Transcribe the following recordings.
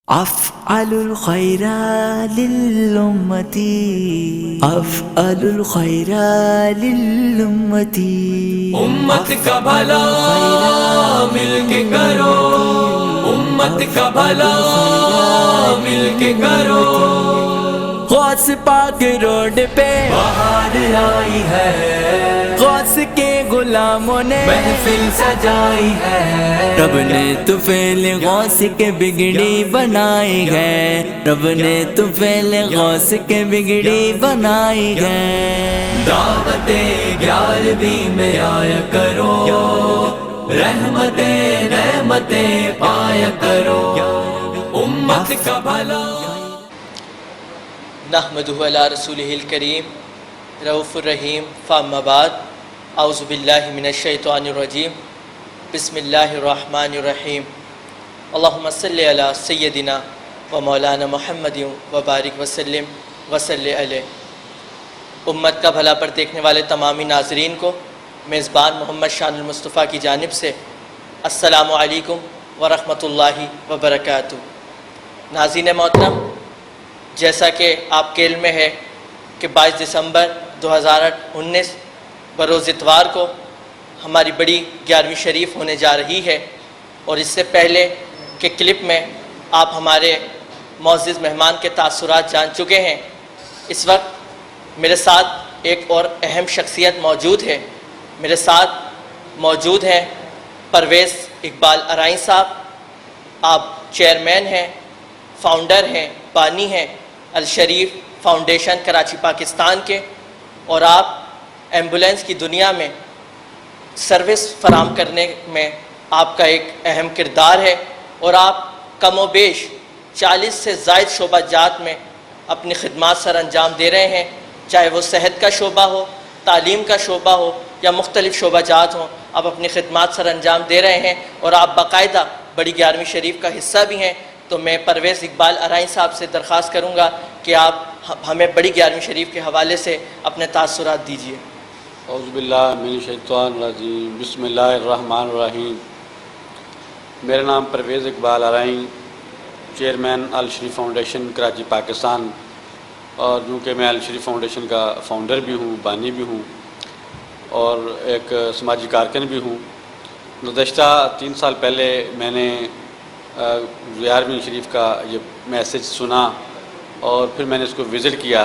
أفعل الخير للأمة أفعل الخير للأمة امت کا بھلا مل کے کرو، امت کا بھلا مل کے کرو۔ غوث پاک روڈ پہ بہار آئی ہے، غوث کے غلاموں نے محفل سجائی ہے۔ رب نے طفیل غوث کے بگڑی بنائی ہے، رب نے طفیل غوث کے بگڑی بنائی ہے۔ دعوت 11ویں میں آیا کرو، رحمتیں نعمتیں پایا کرو، امت کا بھلا۔ نحمدہ علی رسولہ الکریم رؤوف الرحیم، فاما بعد، اعوذ باللہ من الشیطان الرجیم، بسم اللہ الرحمن الرحیم۔ اللہم صلی علی سیدنا و مولانا محمد و بارک وسلم وصلی علیہ۔ امت کا بھلا پر دیکھنے والے تمامی ناظرین کو میزبان محمد شان المصطفیٰ کی جانب سے السلام علیکم ورحمۃ اللہ وبرکاتہ۔ ناظرین محترم، جیسا کہ آپ کے علم میں ہے کہ 22 دسمبر 2019 بروز اتوار کو ہماری بڑی 11ویں شریف ہونے جا رہی ہے، اور اس سے پہلے کہ کلپ میں آپ ہمارے معزز مہمان کے تاثرات جان چکے ہیں، اس وقت میرے ساتھ ایک اور اہم شخصیت موجود ہے۔ میرے ساتھ موجود ہیں پرویز اقبال ارائیں صاحب۔ آپ چیئرمین ہیں، فاؤنڈر ہیں، بانی ہیں الشریف فاؤنڈیشن کراچی پاکستان کے، اور آپ ایمبولینس کی دنیا میں سروس فراہم کرنے میں آپ کا ایک اہم کردار ہے، اور آپ کم و بیش 40 سے زائد شعبہ جات میں اپنی خدمات سر انجام دے رہے ہیں، چاہے وہ صحت کا شعبہ ہو، تعلیم کا شعبہ ہو یا مختلف شعبہ جات ہوں، آپ اپنی خدمات سر انجام دے رہے ہیں، اور آپ باقاعدہ بڑی 11ویں شریف کا حصہ بھی ہیں۔ تو میں پرویز اقبال ارائیں صاحب سے درخواست کروں گا کہ آپ ہمیں بڑی 11ویں شریف کے حوالے سے اپنے تاثرات دیجیے۔ اعوذ باللہ من الشیطان الرجیم، بسم اللہ الرحمن الرحیم۔ میرا نام پرویز اقبال ارائیں، چیئرمین الشریف فاؤنڈیشن کراچی پاکستان، اور چونکہ میں الشریف فاؤنڈیشن کا فاؤنڈر بھی ہوں، بانی بھی ہوں، اور ایک سماجی کارکن بھی ہوں۔ گزشتہ 3 سال پہلے میں نے 11ویں شریف کا یہ میسج سنا، اور پھر میں نے اس کو وزٹ کیا،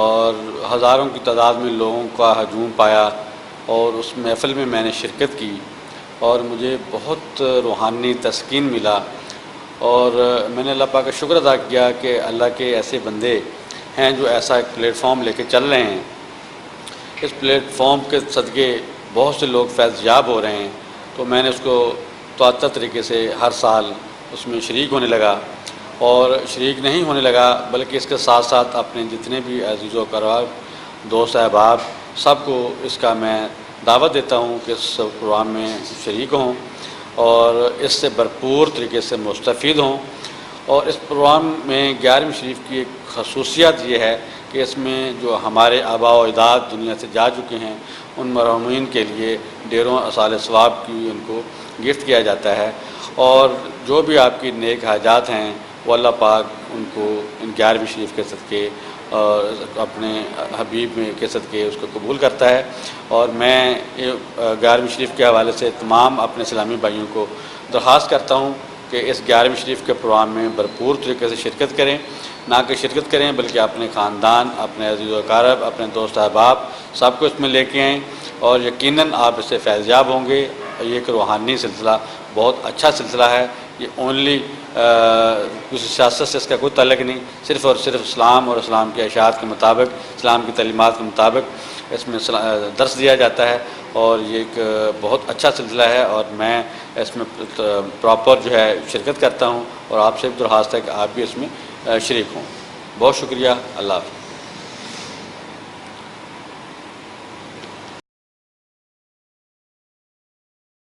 اور ہزاروں کی تعداد میں لوگوں کا ہجوم پایا، اور اس محفل میں میں نے شرکت کی، اور مجھے بہت روحانی تسکین ملا، اور میں نے اللہ پاک کا شکر ادا کیا کہ اللہ کے ایسے بندے ہیں جو ایسا ایک پلیٹ فارم لے کے چل رہے ہیں۔ اس پلیٹ فارم کے صدقے بہت سے لوگ فیض یاب ہو رہے ہیں، تو میں نے اس کو متواتر طریقے سے ہر سال اس میں شریک ہونے لگا، اور شریک نہیں ہونے لگا بلکہ اس کے ساتھ ساتھ اپنے جتنے بھی عزیز و اقربا، دوست احباب، سب کو اس کا میں دعوت دیتا ہوں کہ اس پروگرام میں شریک ہوں اور اس سے بھرپور طریقے سے مستفید ہوں۔ اور اس پروگرام میں 11ویں شریف کی ایک خصوصیت یہ ہے کہ اس میں جو ہمارے آباء و اجداد دنیا سے جا چکے ہیں، ان مرحومین کے لیے ڈیروں اصال ثواب کی ان کو گفٹ کیا جاتا ہے، اور جو بھی آپ کی نیک حاجات ہیں وہ اللہ پاک ان کو ان 11ویں شریف کے صدقے اور اپنے حبیب میں کے صدقے اس کو قبول کرتا ہے۔ اور میں 11ویں شریف کے حوالے سے تمام اپنے اسلامی بھائیوں کو درخواست کرتا ہوں کہ اس 11ویں شریف کے پروگرام میں بھرپور طریقے سے شرکت کریں، نہ کہ شرکت کریں بلکہ اپنے خاندان، اپنے عزیز و اقارب، اپنے دوست احباب سب کو اس میں لے کے آئیں، اور یقیناً آپ اس سے فیض یاب ہوں گے۔ یہ ایک روحانی سلسلہ، بہت اچھا سلسلہ ہے۔ یہ اونلی کسی سیاست سے اس کا کوئی تعلق نہیں، صرف اور صرف اسلام اور اسلام کے اشاعت کے مطابق، اسلام کی تعلیمات کے مطابق اس میں درس دیا جاتا ہے، اور یہ ایک بہت اچھا سلسلہ ہے، اور میں اس میں پراپر جو ہے شرکت کرتا ہوں، اور آپ سے بھی درخواست ہے کہ آپ بھی اس میں شریک ہوں۔ بہت شکریہ، اللہ حافظ۔